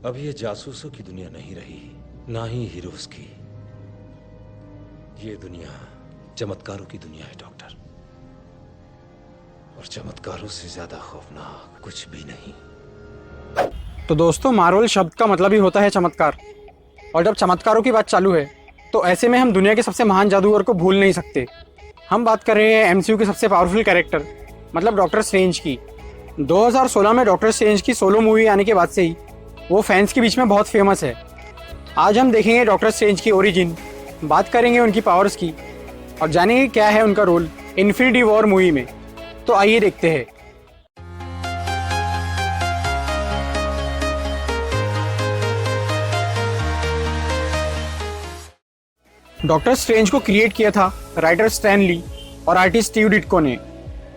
अब ये जासूसों की दुनिया नहीं रही, ना ही हीरोज की। ये दुनिया चमत्कारों की दुनिया है डॉक्टर, और चमत्कारों से ज्यादा खौफनाक कुछ भी नहीं। तो दोस्तों, मार्वल शब्द का मतलब ही होता है चमत्कार। और जब चमत्कारों की बात चालू है तो ऐसे में हम दुनिया के सबसे महान जादूगर को भूल नहीं सकते। हम बात कर रहे हैं एमसीयू के सबसे पावरफुल कैरेक्टर मतलब डॉक्टर स्ट्रेंज की। 2016 में डॉक्टर स्ट्रेंज की सोलो मूवी आने के बाद से ही वो फैंस के बीच में बहुत फेमस है। आज हम देखेंगे डॉक्टर स्ट्रेंज की ओरिजिन, बात करेंगे उनकी पावर्स की और जानेंगे क्या है उनका रोल इन्फिनिटी वॉर मूवी में। तो आइए देखते हैं। डॉक्टर स्ट्रेंज को क्रिएट किया था राइटर स्टैन ली और आर्टिस्ट स्टीव डिट्को ने,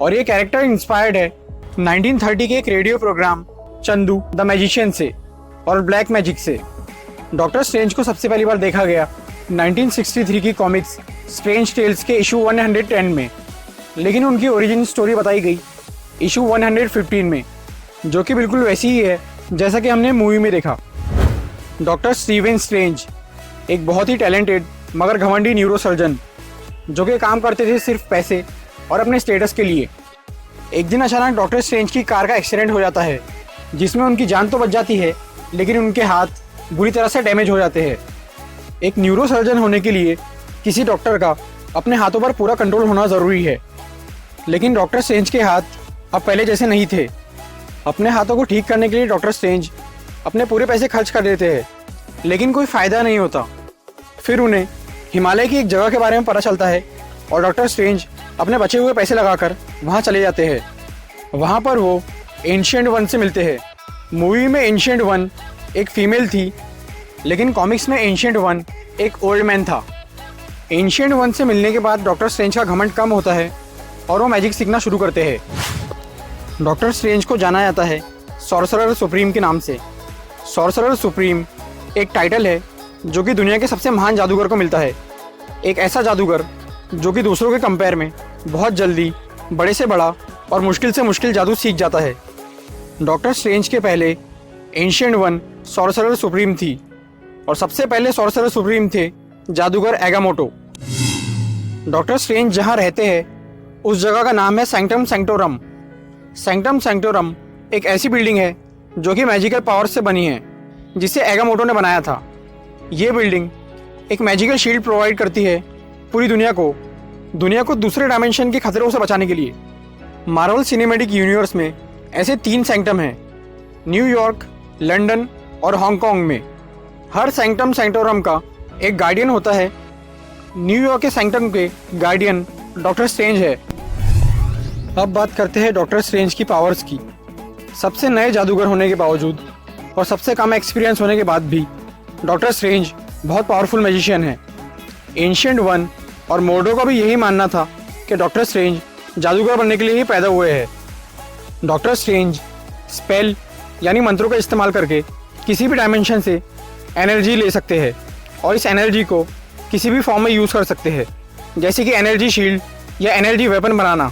और ये कैरेक्टर इंस्पायर्ड है 1930 के एक radio program Chandu the magician से और ब्लैक मैजिक से। डॉक्टर स्ट्रेंज को सबसे पहली बार देखा गया 1963 की कॉमिक्स स्ट्रेंज टेल्स के इशू 110 में, लेकिन उनकी ओरिजिन स्टोरी बताई गई इशू 115 में, जो कि बिल्कुल वैसी ही है जैसा कि हमने मूवी में देखा। डॉक्टर स्टीवन स्ट्रेंज एक बहुत ही टैलेंटेड मगर घमंडी न्यूरोसर्जन जो कि काम करते थे सिर्फ पैसे और अपने स्टेटस के लिए। एक दिन अचानक डॉक्टर स्ट्रेंज की कार का एक्सीडेंट हो जाता है जिसमें उनकी जान तो बच जाती है लेकिन उनके हाथ बुरी तरह से डैमेज हो जाते हैं। एक न्यूरोसर्जन होने के लिए किसी डॉक्टर का अपने हाथों पर पूरा कंट्रोल होना ज़रूरी है, लेकिन डॉक्टर स्ट्रेंज के हाथ अब पहले जैसे नहीं थे। अपने हाथों को ठीक करने के लिए डॉक्टर स्ट्रेंज अपने पूरे पैसे खर्च कर देते हैं, लेकिन कोई फ़ायदा नहीं होता। फिर उन्हें हिमालय की एक जगह के बारे में पता चलता है और डॉक्टर स्ट्रेंज अपने बचे हुए पैसे लगाकर वहाँ चले जाते हैं। वहाँ पर वो एंशिएंट वन से मिलते हैं। मूवी में एंशिएंट वन एक फीमेल थी, लेकिन कॉमिक्स में एंशिएंट वन एक ओल्ड मैन था। एंशिएंट वन से मिलने के बाद डॉक्टर स्ट्रेंज का घमंड कम होता है और वो मैजिक सीखना शुरू करते हैं। डॉक्टर स्ट्रेंज को जाना जाता है सॉर्सरर सुप्रीम के नाम से। सॉर्सरर सुप्रीम एक टाइटल है जो कि दुनिया के सबसे महान जादूगर को मिलता है। एक ऐसा जादूगर जो कि दूसरों के कंपेयर में बहुत जल्दी बड़े से बड़ा और मुश्किल से मुश्किल जादू सीख जाता है। डॉक्टर स्ट्रेंज के पहले एंशिएंट वन सॉर्सरर सुप्रीम थी और सबसे पहले सॉर्सरर सुप्रीम थे जादूगर एगामोटो। डॉक्टर स्ट्रेंज जहाँ रहते हैं उस जगह का नाम है सैंक्टम सैंक्टोरम। सैंक्टम सैंक्टोरम एक ऐसी बिल्डिंग है जो कि मैजिकल पावर से बनी है जिसे एगामोटो ने बनाया था। ये बिल्डिंग एक मैजिकल शील्ड प्रोवाइड करती है पूरी दुनिया को दूसरे डायमेंशन के खतरों से बचाने के लिए। मार्वल सिनेमैटिक यूनिवर्स में ऐसे 3 सैंक्टम हैं, न्यूयॉर्क, लंदन और हांगकांग में। हर सैंक्टम सैंक्टोरम का एक गार्डियन होता है। न्यूयॉर्क के सैंक्टम के गार्डियन डॉक्टर स्ट्रेंज है। अब बात करते हैं डॉक्टर स्ट्रेंज की पावर्स की। सबसे नए जादूगर होने के बावजूद और सबसे कम एक्सपीरियंस होने के बाद भी डॉक्टर स्ट्रेंज बहुत पावरफुल मैजिशियन है। एंशिएंट वन और मोर्डो का भी यही मानना था कि डॉक्टर स्ट्रेंज जादूगर बनने के लिए ही पैदा हुए हैं। डॉक्टर स्ट्रेंज स्पेल यानी मंत्रों का इस्तेमाल करके किसी भी डायमेंशन से एनर्जी ले सकते हैं और इस एनर्जी को किसी भी फॉर्म में यूज़ कर सकते हैं, जैसे कि एनर्जी शील्ड या एनर्जी वेपन बनाना।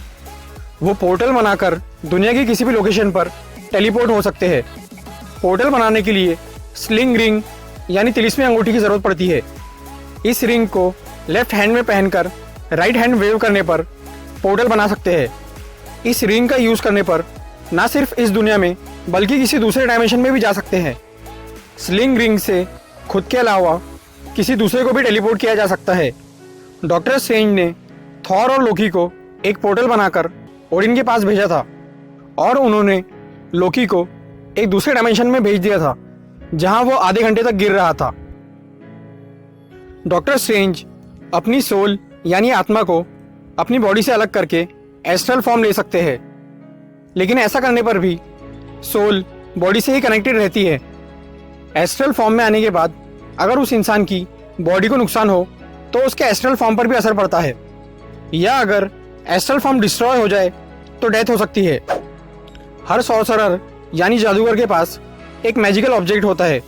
वो पोर्टल बनाकर दुनिया की किसी भी लोकेशन पर टेलीपोर्ट हो सकते हैं। पोर्टल बनाने के लिए स्लिंग रिंग यानी तिलिस्मी अंगूठी की ज़रूरत पड़ती है। इस रिंग को लेफ्ट हैंड में पहनकर राइट हैंड वेव करने पर पोर्टल बना सकते हैं। इस रिंग का यूज़ करने पर ना सिर्फ इस दुनिया में बल्कि किसी दूसरे डायमेंशन में भी जा सकते हैं। स्लिंग रिंग से खुद के अलावा किसी दूसरे को भी टेलीपोर्ट किया जा सकता है। डॉक्टर स्ट्रेंज ने थॉर और लोकी को एक पोर्टल बनाकर ओडिन के पास भेजा था और उन्होंने लोकी को एक दूसरे डायमेंशन में भेज दिया था जहां वो आधे घंटे तक गिर रहा था। डॉक्टर स्ट्रेंज अपनी सोल यानी आत्मा को अपनी बॉडी से अलग करके एस्ट्रल फॉर्म ले सकते हैं, लेकिन ऐसा करने पर भी सोल बॉडी से ही कनेक्टेड रहती है। एस्ट्रल फॉर्म में आने के बाद अगर उस इंसान की बॉडी को नुकसान हो तो उसके एस्ट्रल फॉर्म पर भी असर पड़ता है, या अगर एस्ट्रल फॉर्म डिस्ट्रॉय हो जाए तो डेथ हो सकती है। हर सॉर्सरर यानी जादूगर के पास एक मैजिकल ऑब्जेक्ट होता है,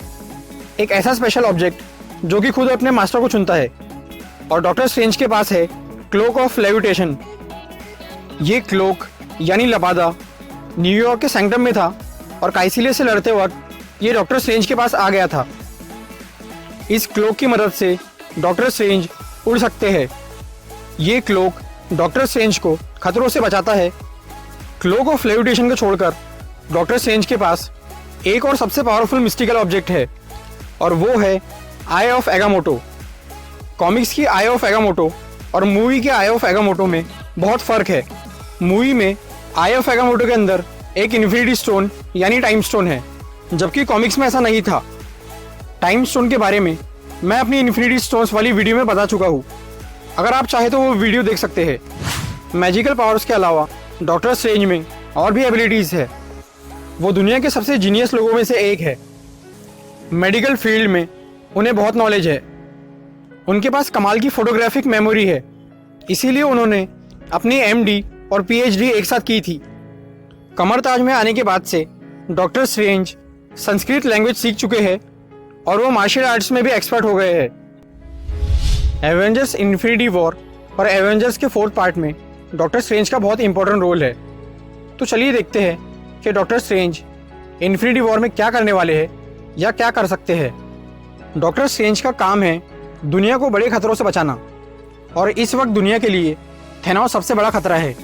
एक ऐसा स्पेशल ऑब्जेक्ट जो कि खुद अपने मास्टर को चुनता है, और डॉक्टर स्ट्रेंज के पास है क्लोक ऑफ लेविटेशन। ये क्लोक यानी लबादा न्यूयॉर्क के सैंक्टम में था और काइसिलियस से लड़ते वक्त ये डॉक्टर स्ट्रेंज के पास आ गया था। इस क्लोक की मदद से डॉक्टर स्ट्रेंज उड़ सकते हैं। ये क्लोक डॉक्टर स्ट्रेंज को खतरों से बचाता है। क्लोक ऑफ लेविटेशन को छोड़कर डॉक्टर स्ट्रेंज के पास एक और सबसे पावरफुल मिस्टिकल ऑब्जेक्ट है और वो है आई ऑफ एगामोटो। कॉमिक्स की आई ऑफ एगामोटो और मूवी के आई ऑफ एगामोटो में बहुत फ़र्क है। मूवी में आई ऑफ एगामोटो के अंदर एक इन्फिनिटी स्टोन यानी टाइम स्टोन है, जबकि कॉमिक्स में ऐसा नहीं था। टाइम स्टोन के बारे में मैं अपनी इन्फिनिटी स्टोन्स वाली वीडियो में बता चुका हूँ, अगर आप चाहे तो वो वीडियो देख सकते हैं। मैजिकल पावर्स के अलावा डॉक्टर स्ट्रेंज में और भी एबिलिटीज़ है। वो दुनिया के सबसे जीनियस लोगों में से एक है। मेडिकल फील्ड में उन्हें बहुत नॉलेज है। उनके पास कमाल की फोटोग्राफिक मेमोरी है, इसीलिए उन्होंने अपनी MD और PhD एक साथ की थी। कमर ताज में आने के बाद से डॉक्टर स्ट्रेंज संस्कृत लैंग्वेज सीख चुके हैं और वो मार्शल आर्ट्स में भी एक्सपर्ट हो गए हैं। एवेंजर्स इन्फिनिटी वॉर और एवेंजर्स के 4th पार्ट में डॉक्टर स्ट्रेंज का बहुत इंपॉर्टेंट रोल है। तो चलिए देखते हैं कि डॉक्टर स्ट्रेंज इन्फिनिटी वॉर में क्या करने वाले हैं या क्या कर सकते हैं। डॉक्टर स्ट्रेंज का काम है दुनिया को बड़े खतरों से बचाना, और इस वक्त दुनिया के लिए थेनोस सबसे बड़ा खतरा है,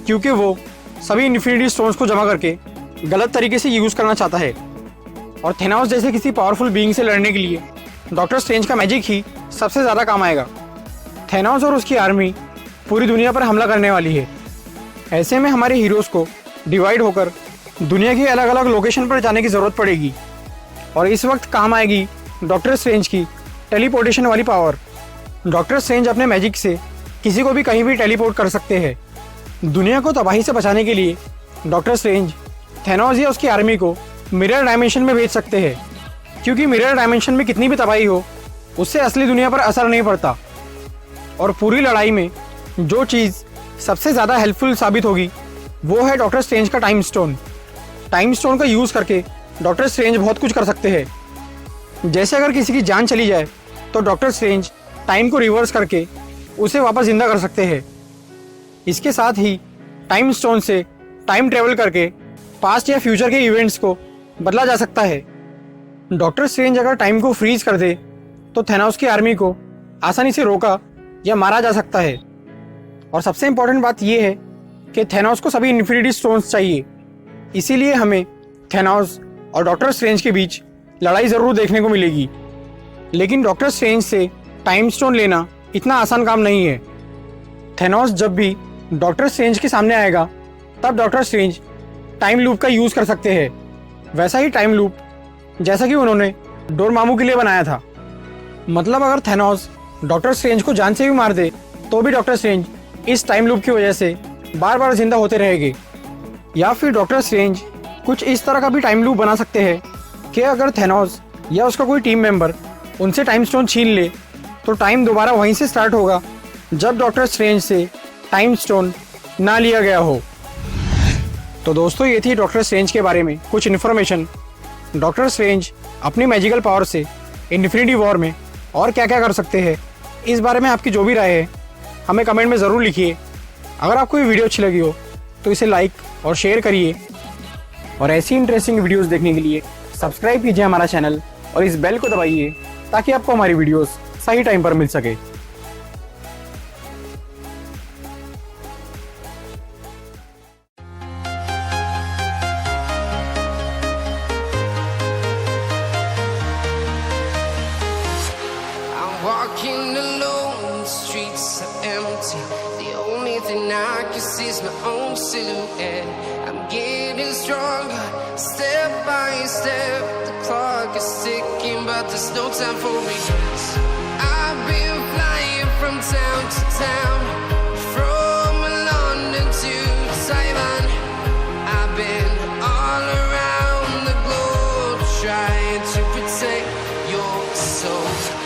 क्योंकि वो सभी इन्फिनिटी स्टोन्स को जमा करके गलत तरीके से यूज़ करना चाहता है। और थेनोस जैसे किसी पावरफुल बीइंग से लड़ने के लिए डॉक्टर स्ट्रेंज का मैजिक ही सबसे ज़्यादा काम आएगा। थेनोस और उसकी आर्मी पूरी दुनिया पर हमला करने वाली है। ऐसे में हमारे हीरोज़ को डिवाइड होकर दुनिया की अलग अलग लोकेशन पर जाने की ज़रूरत पड़ेगी, और इस वक्त काम आएगी डॉक्टर स्ट्रेंज की टेलीपोर्टेशन वाली पावर। डॉक्टर स्ट्रेंज अपने मैजिक से किसी को भी कहीं भी टेलीपोर्ट कर सकते हैं। दुनिया को तबाही से बचाने के लिए डॉक्टर स्ट्रेंज थेनोस या उसकी आर्मी को मिरर डायमेंशन में भेज सकते हैं, क्योंकि मिरर डायमेंशन में कितनी भी तबाही हो उससे असली दुनिया पर असर नहीं पड़ता। और पूरी लड़ाई में जो चीज़ सबसे ज़्यादा हेल्पफुल साबित होगी वो है डॉक्टर स्ट्रेंज का टाइम स्टोन। टाइम स्टोन का यूज़ करके डॉक्टर स्ट्रेंज बहुत कुछ कर सकते हैं। जैसे अगर किसी की जान चली जाए तो डॉक्टर स्ट्रेंज टाइम को रिवर्स करके उसे वापस जिंदा कर सकते हैं। इसके साथ ही टाइम स्टोन से टाइम ट्रेवल करके पास्ट या फ्यूचर के इवेंट्स को बदला जा सकता है। डॉक्टर स्ट्रेंज अगर टाइम को फ्रीज कर दे तो थेनोस की आर्मी को आसानी से रोका या मारा जा सकता है। और सबसे इम्पोर्टेंट बात यह है कि थेनोस को सभी इन्फिनिटी स्टोन्स चाहिए, इसीलिए हमें थेनोस और डॉक्टर स्ट्रेंज के बीच लड़ाई ज़रूर देखने को मिलेगी। लेकिन डॉक्टर स्ट्रेंज से टाइम स्टोन लेना इतना आसान काम नहीं है। थेनोस जब भी डॉक्टर स्ट्रेंज के सामने आएगा तब डॉक्टर स्ट्रेंज टाइम लूप का यूज़ कर सकते हैं, वैसा ही टाइम लूप जैसा कि उन्होंने डोरमामू के लिए बनाया था। मतलब अगर थेनोस डॉक्टर स्ट्रेंज को जान से भी मार दे तो भी डॉक्टर स्ट्रेंज इस टाइम लूप की वजह से बार बार जिंदा होते रहेंगे। या फिर डॉक्टर स्ट्रेंज कुछ इस तरह का भी टाइम लूप बना सकते हैं कि अगर थेनोस या उसका कोई टीम मेंबर उनसे टाइम स्टोन छीन ले तो टाइम दोबारा वहीं से स्टार्ट होगा जब डॉक्टर स्ट्रेंज से टाइम स्टोन ना लिया गया हो। तो दोस्तों, ये थी डॉक्टर स्ट्रेंज के बारे में कुछ इन्फॉर्मेशन। डॉक्टर स्ट्रेंज अपनी मैजिकल पावर से इन्फिनिटी वॉर में और क्या क्या कर सकते हैं, इस बारे में आपकी जो भी राय है हमें कमेंट में ज़रूर लिखिए। अगर आपको ये वीडियो अच्छी लगी हो तो इसे लाइक और शेयर करिए, और ऐसी इंटरेस्टिंग वीडियोस देखने के लिए सब्सक्राइब कीजिए हमारा चैनल और इस बेल को दबाइए ताकि आपको हमारी वीडियोस सही टाइम पर मिल सके। Walking alone, the streets are empty. The only thing I can see is my own silhouette. I'm getting stronger, step by step. The clock is ticking, but there's no time for regrets. I've been flying from town to town, from London to Taiwan. I've been all around the globe trying to protect your soul.